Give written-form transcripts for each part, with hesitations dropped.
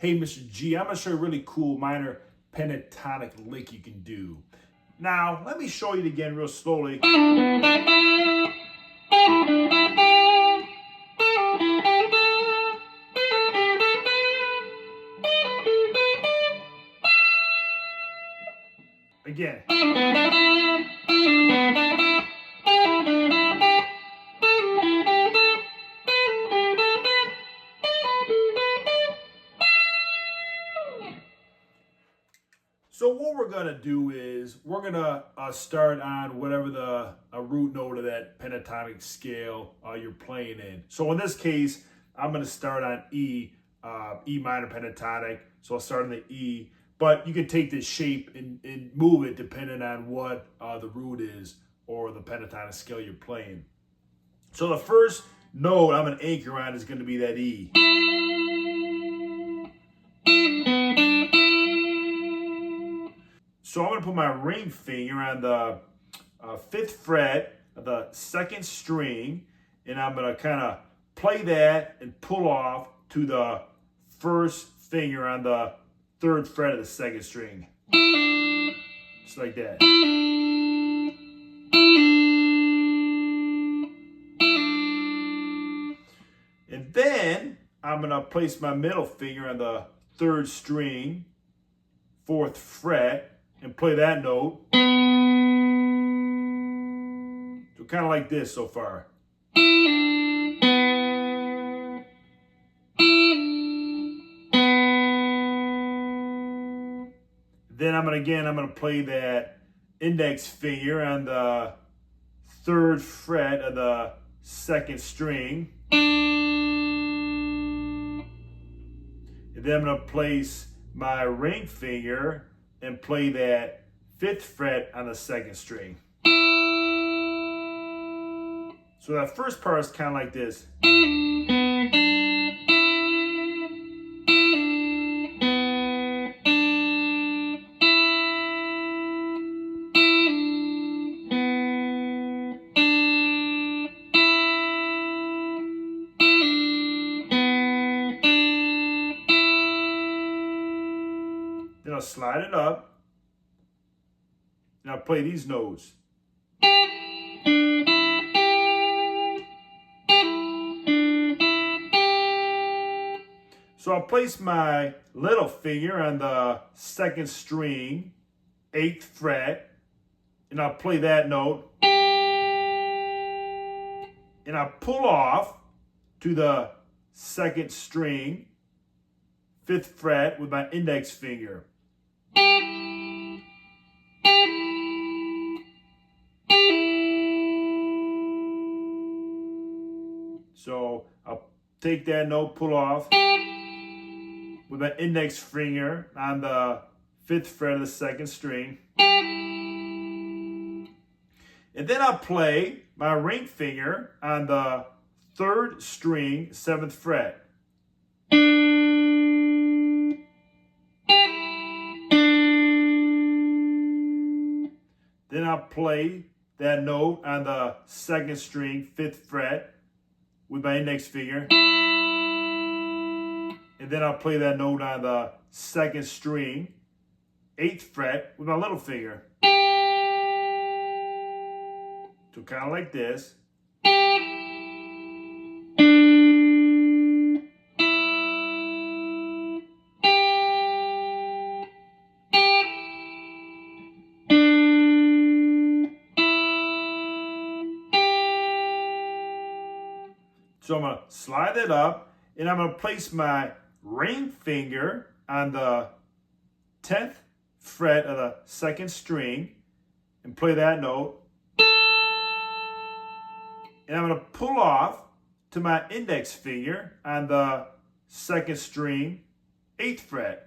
Hey, Mr. G, I'm going to show you a really cool minor pentatonic lick you can do. Now, let me show you it again real slowly. Again. So what we're going to do is we're going to start on whatever the root note of that pentatonic scale you're playing in. So in this case, I'm going to start on E, E minor pentatonic. So I'll start on the E. But you can take this shape and move it depending on what the root is or the pentatonic scale you're playing. So the first note I'm going to anchor on is going to be that E. So I'm going to put my ring finger on the 5th fret of the 2nd string, and I'm going to kind of play that and pull off to the 1st finger on the 3rd fret of the 2nd string. Just like that. And then I'm going to place my middle finger on the 3rd string, 4th fret, and play that note. So kind of like this so far. Then I'm gonna play that index finger on the 3rd fret of the 2nd string. And then I'm gonna place my ring finger and play that 5th fret on the 2nd string. So that first part is kind of like this. Then I'll slide it up, and I'll play these notes. So I'll place my little finger on the 2nd string, 8th fret, and I'll play that note. And I'll pull off to the 2nd string, 5th fret with my index finger. So I'll take that note, pull off with my index finger on the 5th fret of the 2nd string. And then I'll play my ring finger on the 3rd string, 7th fret. Then I'll play that note on the 2nd string, 5th fret with my index finger. And then I'll play that note on the 2nd string, 8th fret with my little finger. So kind of like this. So I'm going to slide that up, and I'm going to place my ring finger on the 10th fret of the 2nd string and play that note. And I'm going to pull off to my index finger on the 2nd string, 8th fret.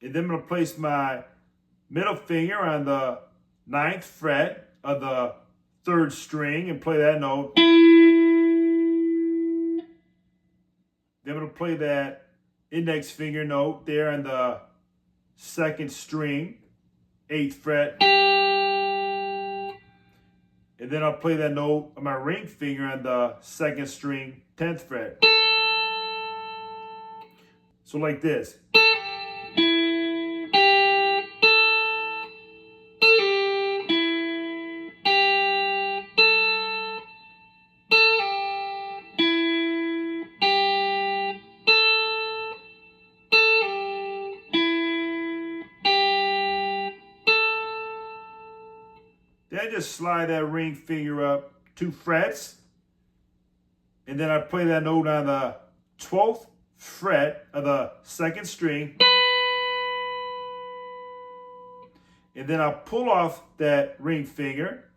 And then I'm going to place my middle finger on the 9th fret of the 3rd string and play that note. Then I'm going to play that index finger note there on the 2nd string, 8th fret. And then I'll play that note on my ring finger on the 2nd string, 10th fret. So like this. Then I just slide that ring finger up 2 frets. And then I play that note on the 12th fret of the 2nd string. And then I'll pull off that ring finger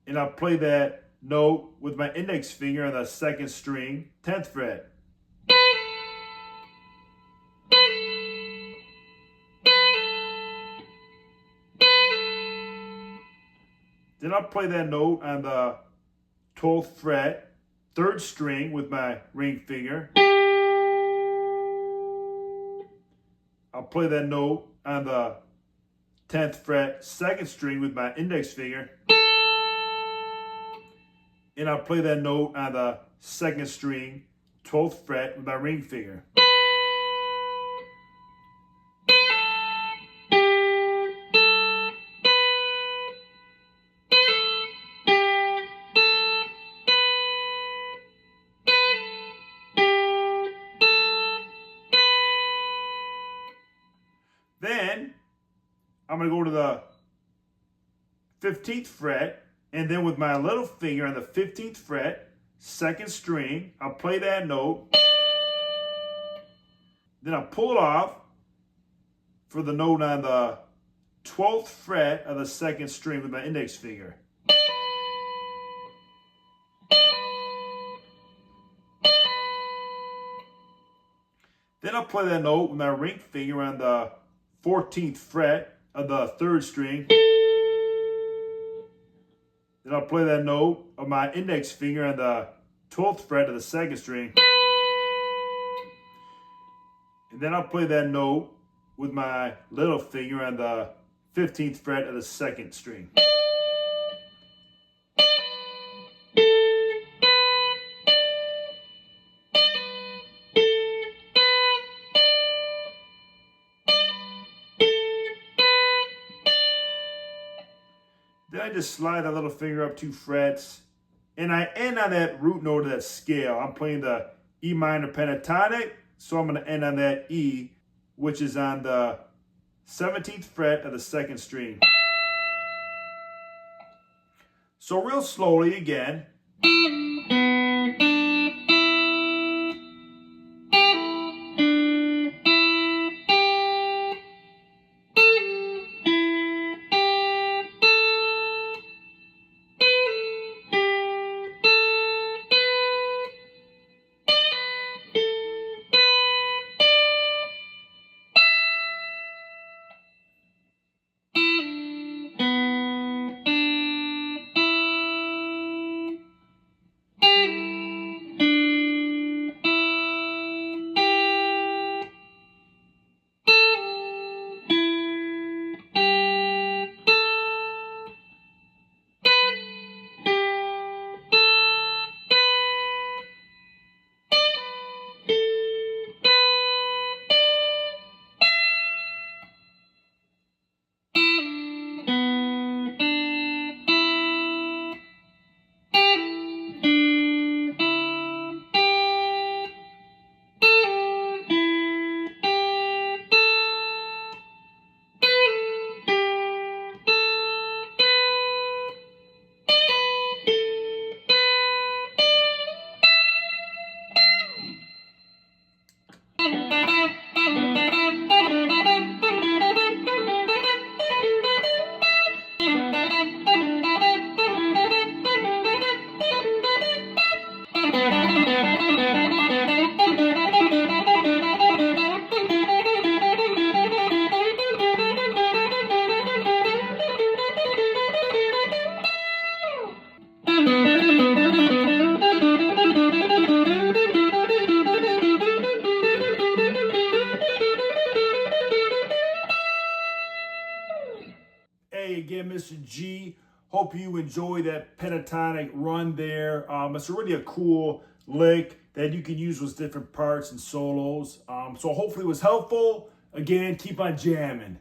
and I'll play that note with my index finger on the 2nd string, 10th fret. Then I'll play that note on the 12th fret, 3rd string with my ring finger. I'll play that note on the 10th fret, 2nd string with my index finger. And I'll play that note on the 2nd string, 12th fret with my ring finger. Then I'm going to go to the 15th fret, and then with my little finger on the 15th fret, 2nd string, I'll play that note. Then I'll pull it off for the note on the 12th fret of the 2nd string with my index finger. Then I'll play that note with my ring finger on the 14th fret of the 3rd string. Then I'll play that note of my index finger on the 12th fret of the 2nd string. And then I'll play that note with my little finger on the 15th fret of the 2nd string. Then I just slide that little finger up 2 frets, and I end on that root note of that scale. I'm playing the E minor pentatonic, so I'm going to end on that E, which is on the 17th fret of the 2nd string. So real slowly again. Again, Mr. G. Hope you enjoy that pentatonic run there. It's really a cool lick that you can use with different parts and solos. So hopefully it was helpful. Again, keep on jamming.